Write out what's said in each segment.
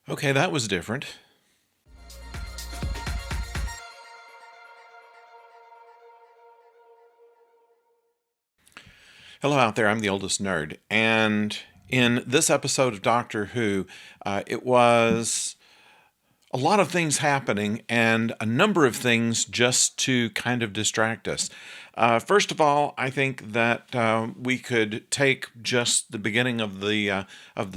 Okay, that was different. Hello out there, I'm the oldest nerd. And in this episode of Doctor Who, it was a lot of things happening and a number of things just to kind of distract us. First of all, I think that we could take just the beginning of the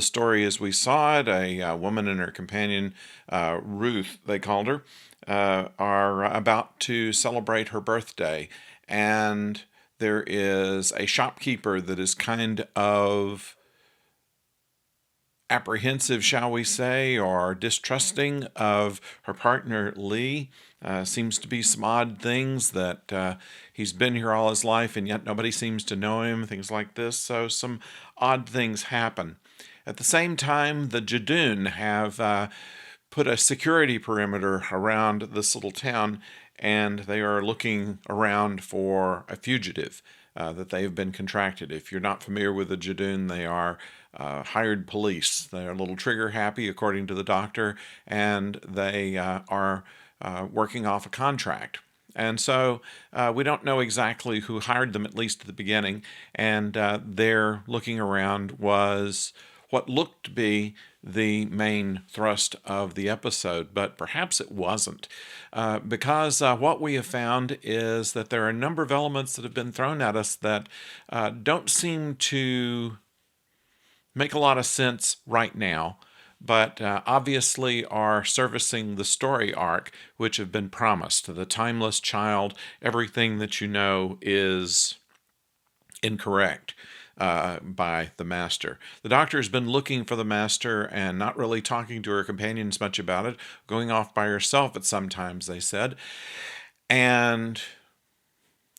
story as we saw it. A woman and her companion, Ruth, they called her, are about to celebrate her birthday, and there is a shopkeeper that is kind of apprehensive, shall we say, or distrusting of her partner Lee. Seems to be some odd things that he's been here all his life and yet nobody seems to know him, things like this. So some odd things happen. At the same time, the Judoon have put a security perimeter around this little town, and they are looking around for a fugitive that they have been contracted. If you're not familiar with the Judoon, they are hired police. They're a little trigger happy, according to the doctor, and they are working off a contract. And so we don't know exactly who hired them, at least at the beginning. And their looking around was what looked to be the main thrust of the episode, but perhaps it wasn't. Because what we have found is that there are a number of elements that have been thrown at us that don't seem to make a lot of sense right now, but obviously are servicing the story arc which have been promised. The timeless child, everything that you know is incorrect by the master. The doctor has been looking for the master and not really talking to her companions much about it, going off by herself at some times, they said. And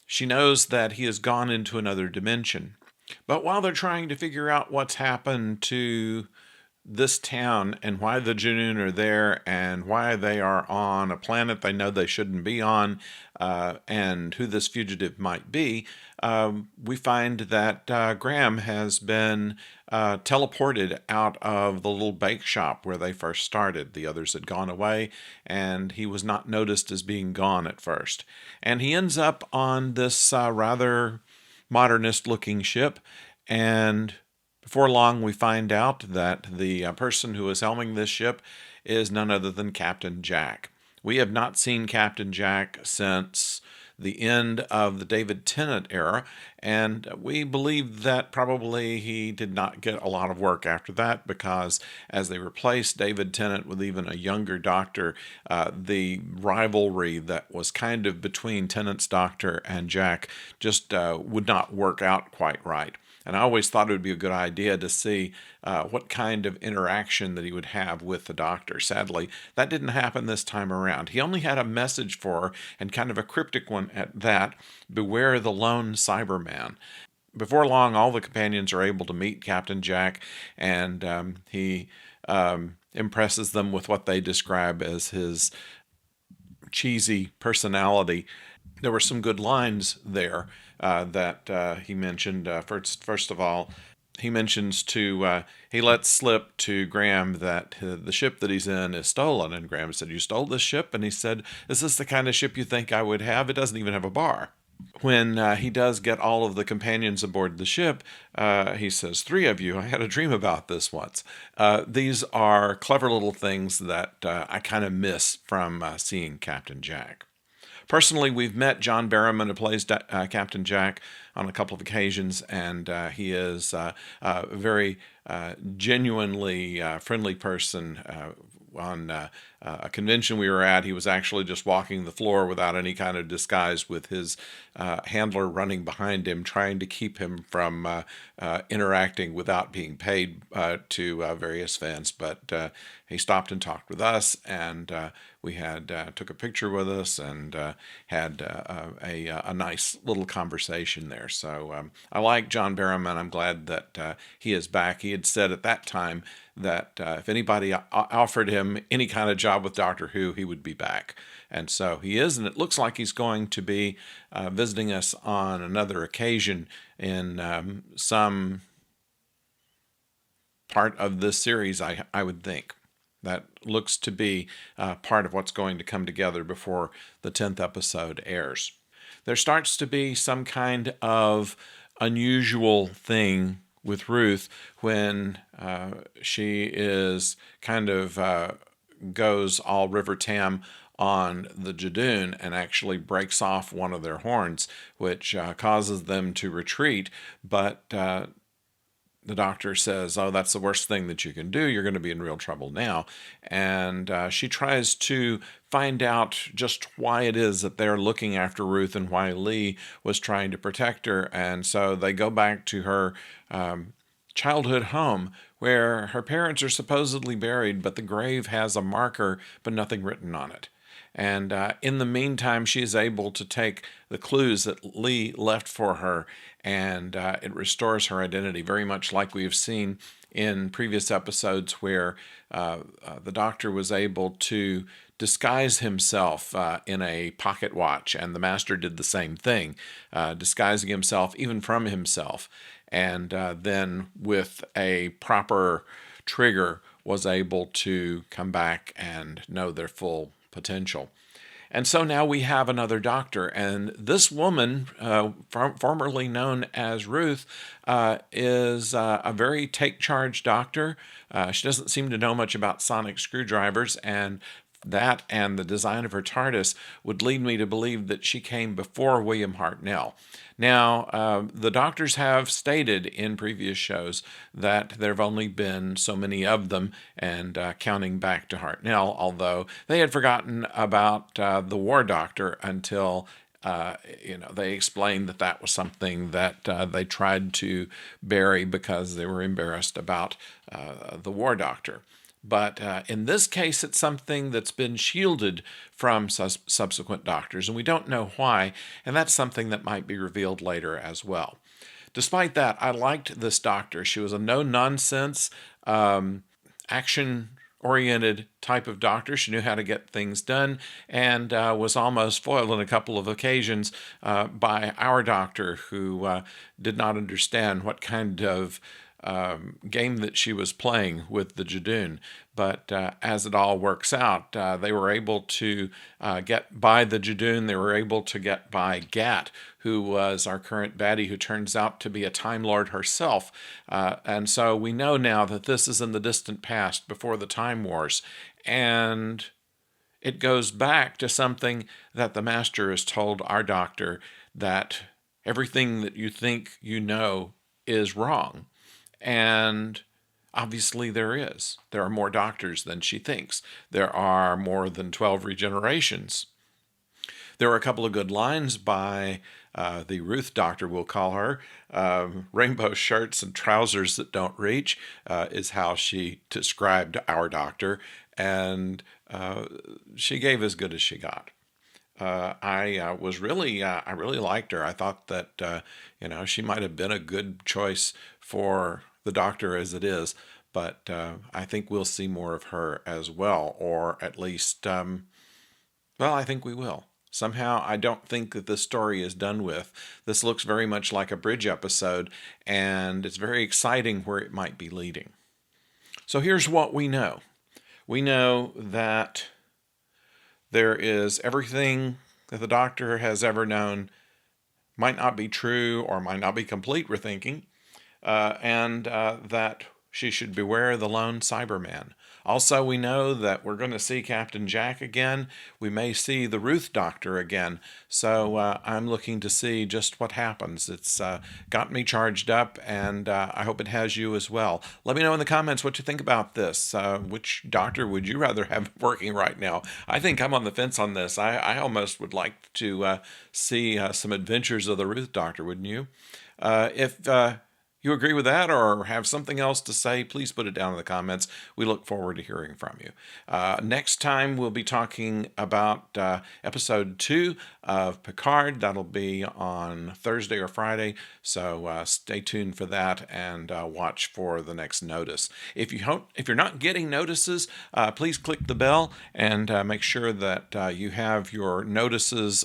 she knows that he has gone into another dimension. But while they're trying to figure out what's happened to this town and why the Junoon are there and why they are on a planet they know they shouldn't be on, and who this fugitive might be, we find that Graham has been teleported out of the little bake shop where they first started. The others had gone away, and he was not noticed as being gone at first. And he ends up on this rather modernist looking ship, and before long we find out that the person who is helming this ship is none other than Captain Jack. We have not seen Captain Jack since the end of the David Tennant era, and we believe that probably he did not get a lot of work after that, because as they replaced David Tennant with even a younger doctor, the rivalry that was kind of between Tennant's doctor and Jack just would not work out quite right. And I always thought it would be a good idea to see what kind of interaction that he would have with the doctor. Sadly, that didn't happen this time around. He only had a message for her, and kind of a cryptic one at that: beware the lone Cyberman. Before long, all the companions are able to meet Captain Jack, and he impresses them with what they describe as his cheesy personality. There were some good lines there that he mentioned. First of all, he mentions he lets slip to Graham that the ship that he's in is stolen. And Graham said, "You stole this ship?" And he said, "Is this the kind of ship you think I would have? It doesn't even have a bar." When he does get all of the companions aboard the ship, he says, "Three of you, I had a dream about this once." These are clever little things that I kind of miss from seeing Captain Jack. Personally, we've met John Barrowman, who plays Captain Jack, on a couple of occasions, and he is a very genuinely friendly person. On a convention we were at, he was actually just walking the floor without any kind of disguise, with his handler running behind him, trying to keep him from interacting without being paid to various fans. But he stopped and talked with us, and we had took a picture with us, and had a nice little conversation there. So I like John Barrowman. I'm glad that he is back. He had said at that time that if anybody offered him any kind of job with Doctor Who, he would be back. And so he is, and it looks like he's going to be visiting us on another occasion in some part of this series, I would think. That looks to be part of what's going to come together before the 10th episode airs. There starts to be some kind of unusual thing with Ruth when she is kind of goes all River Tam on the Judoon and actually breaks off one of their horns, which causes them to retreat. But the doctor says, oh, that's the worst thing that you can do. You're going to be in real trouble now. And she tries to find out just why it is that they're looking after Ruth and why Lee was trying to protect her. And so they go back to her childhood home where her parents are supposedly buried, but the grave has a marker, but nothing written on it. And in the meantime, she is able to take the clues that Lee left for her, and it restores her identity, very much like we have seen in previous episodes where the doctor was able to disguise himself in a pocket watch, and the master did the same thing, disguising himself even from himself, and then with a proper trigger was able to come back and know their full potential. And so now we have another doctor, and this woman, formerly known as Ruth, is a very take-charge doctor. She doesn't seem to know much about sonic screwdrivers, and that and the design of her TARDIS would lead me to believe that she came before William Hartnell. Now, the doctors have stated in previous shows that there have only been so many of them, and counting back to Hartnell, although they had forgotten about the War Doctor until they explained that that was something that they tried to bury because they were embarrassed about the War Doctor. But in this case, it's something that's been shielded from subsequent doctors, and we don't know why, and that's something that might be revealed later as well. Despite that, I liked this doctor. She was a no-nonsense, action-oriented type of doctor. She knew how to get things done, and was almost foiled on a couple of occasions by our doctor, who did not understand what kind of game that she was playing with the Judoon. But as it all works out, they were able to get by the Judoon. They were able to get by Gat, who was our current baddie, who turns out to be a Time Lord herself. And so we know now that this is in the distant past, before the Time Wars. And it goes back to something that the Master has told our doctor, that everything that you think you know is wrong. And obviously there is. There are more doctors than she thinks. There are more than 12 regenerations. There were a couple of good lines by the Ruth doctor, we'll call her. Rainbow shirts and trousers that don't reach is how she described our doctor. And she gave as good as she got. I really liked her. I thought that, she might have been a good choice for the doctor as it is, but I think we'll see more of her as well, or at least, I think we will. Somehow, I don't think that this story is done with. This looks very much like a bridge episode, and it's very exciting where it might be leading. So here's what we know. We know that there is everything that the doctor has ever known might not be true or might not be complete, we're thinking, and that she should beware the lone Cyberman. Also, we know that we're going to see Captain Jack again. We may see the Ruth Doctor again. So I'm looking to see just what happens. It's got me charged up, and I hope it has you as well. Let me know in the comments what you think about this. Which doctor would you rather have working right now? I think I'm on the fence on this. I almost would like to see some adventures of the Ruth Doctor, wouldn't you? If you agree with that or have something else to say, please put it down in the comments. We look forward to hearing from you. Next time, we'll be talking about episode 2 of Picard. That'll be on Thursday or Friday, so stay tuned for that and watch for the next notice. If you're not getting notices, please click the bell and make sure that you have your notices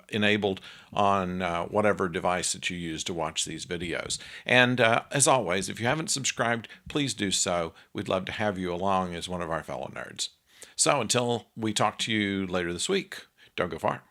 enabled on whatever device that you use to watch these videos. And as always, if you haven't subscribed, please do so. We'd love to have you along as one of our fellow nerds. So until we talk to you later this week, don't go far.